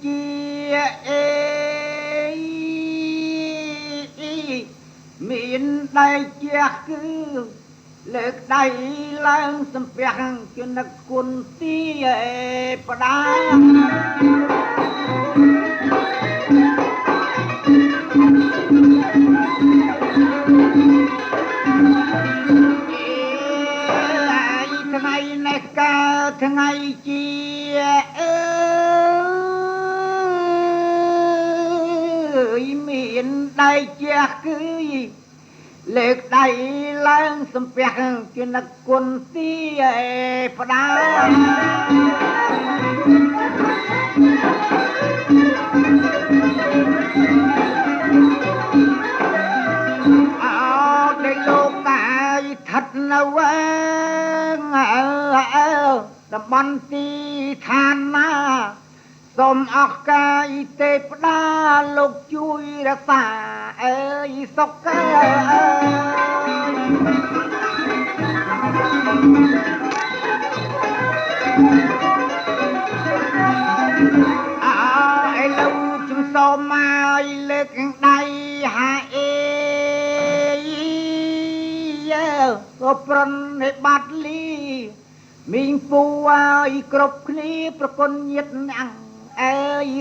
ជាអេមានដៃជាគឺលើកដៃឡើងសំពះជានឹកគុណទីផ្ដាថ្ងៃនេះកើតថ្ងៃជាមានដៃជាគឺលើកដៃឡើងសំពះជានឹកគុណទីផ្ដាអោដែលលោកកាយឋិតនៅតំបន់ទីឋានណាសូមអស់កាយទេពតាលោកជួយរក្សាសុខឥឡូវជំសូមមកលើកដៃហាក៏ប្រន់ឲ្យបាត់លីមីងពូឲ្យគ្រប់គ្នាប្រគុណញាតណាំង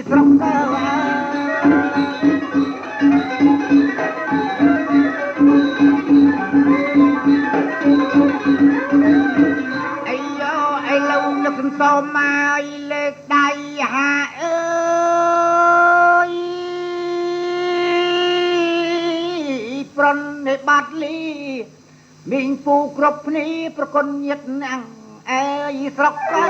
ស្រុកអាយោឥឡូវលោកសំសូមមកលើកដៃហាប្រន់ឲ្យបាត់លីមីងពូគ្រប់គ្នាប្រគុណញាតណាំងស្រុកតែ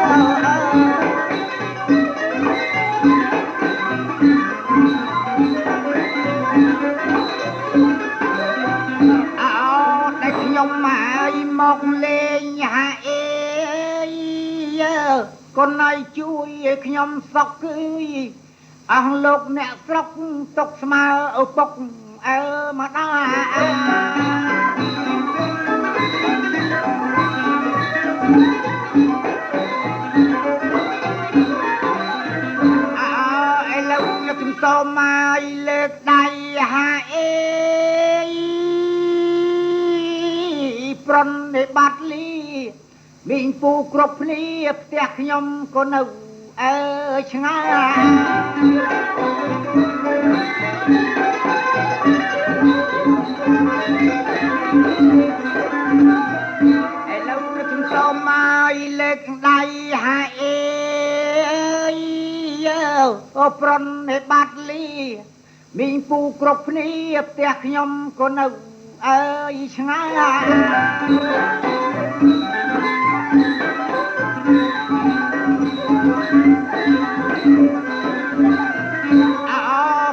ខ្ញុំមកលេងហាកូនឲ្យជួយឲ្យខ្ញុំសុខគឺអស់លោកអ្នកស្រុកទុកស្មើឪពុកមកដែរឥឡូវលោកជំសូមមកលើកដៃហាប្រន់ឲ្យបាត់លីមីងពូគ្រប់គ្នាផ្ទះខ្ញុំក៏នៅឆ្ងាយឥឡូវខ្ញុំសូមមកលើកដៃហាអូប្រន់ឲ្យបាត់លីមីងពូគ្រប់គ្នាផ្ទះខ្ញុំក៏នៅឆ្ងាយ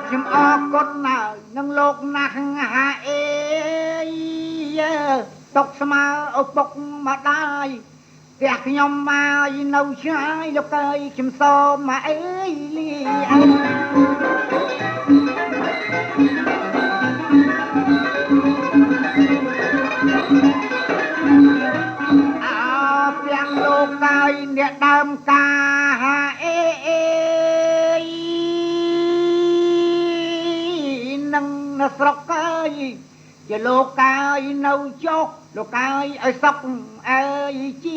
ខ្ញុំអរគុណណាស់នឹងលោកណាស់ហាទុកស្មើឪពុកម្ដាយផ្ទះខ្ញុំមកនៅឆ្ងាយលោកអើយខ្ញុំសូមមកលីទាំងលោកកាយអ្នកដើមការនឹងស្រុកកាយជាលោកកាយនៅចុះលោកកាយឲ្យសុខជា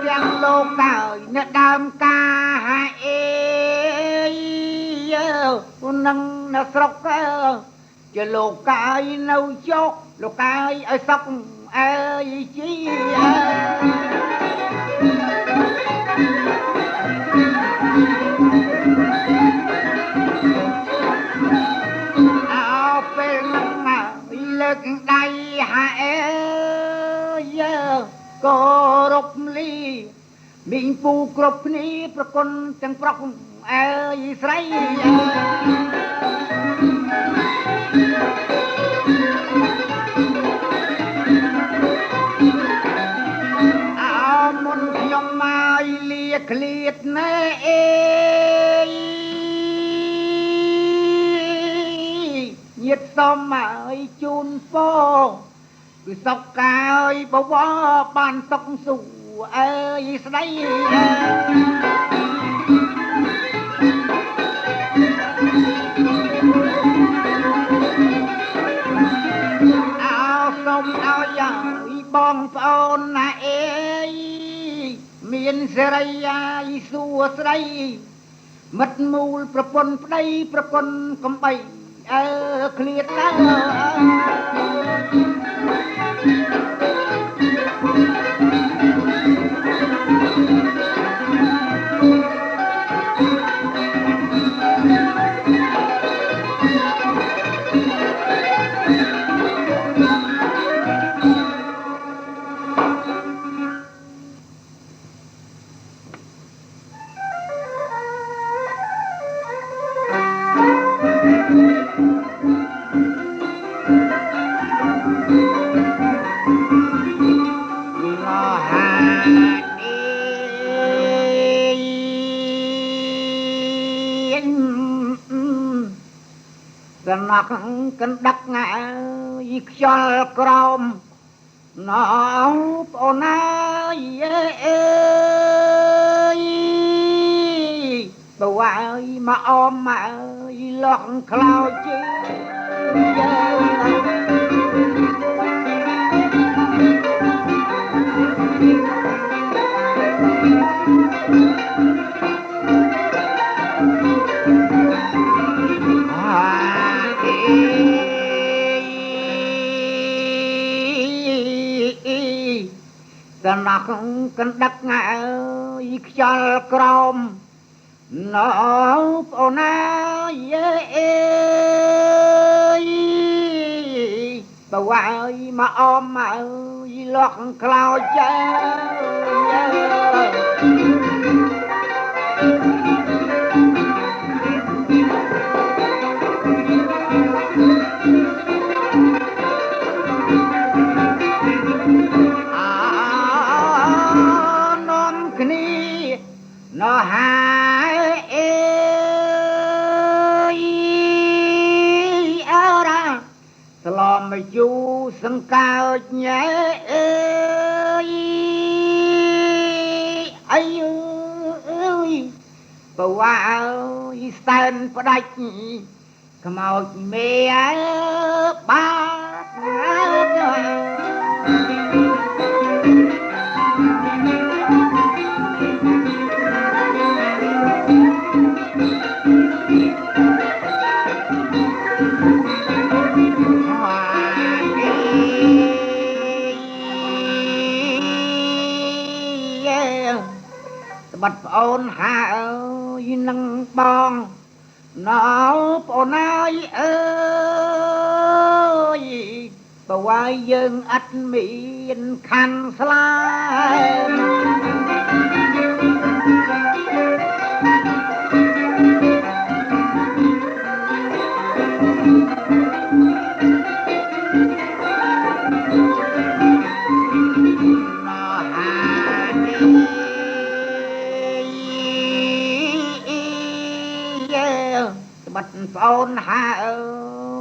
ទាំងលោកកាយអ្នកដើមការនឹងស្រុកជាលោកកាយនៅចុះលោកកាយឲ្យសុខជាពេលហ្នឹងលើកដៃហាគោរពលីមីងពូគ្រប់គ្នាប្រគុណទាំងប្រុសស្រីមុនខ្ញុំមកលាឃ្លាតណែញាតិ xóm ơi chun phố cứ sọc ca ơi bố bó bàn sọc sủ ơi đây áo sông áo dài bong phôn na ê miền sài ai xua sài mất mùiประปนកំបីឃ្លាតកណកកណ្ដឹកងាយខ្យល់ក្រោមណោបងណាយអើយបើឲ្យមកអមមកលក់ខ្លោចជើកណកកណ្ដឹកងាយខ្យល់ក្រោមណោបងណាយអើយបើឲ្យមកអមមកលក់ខ្លោចជើណោហើយអើយអរ៉ាស្លំមកយូសង្កើចញ៉ែអើយអាយអើយបើឲ្យស្ទើនផ្ដាច់ខ្មោចមេបាទបាត់ប្អូនហើយនឹងបងណោបងណាយអើយបើឲ្យយើងអត់មានខាន់ស្លាបាត់ប្អូនហើ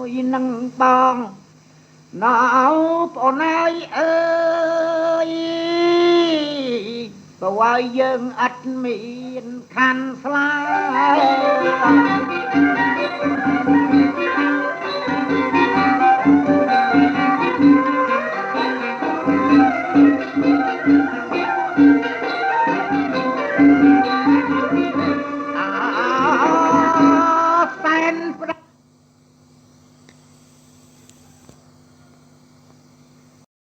យនឹងបងណោបងណាយអើយបើឲ្យយើងអត់មានខាន់ស្លា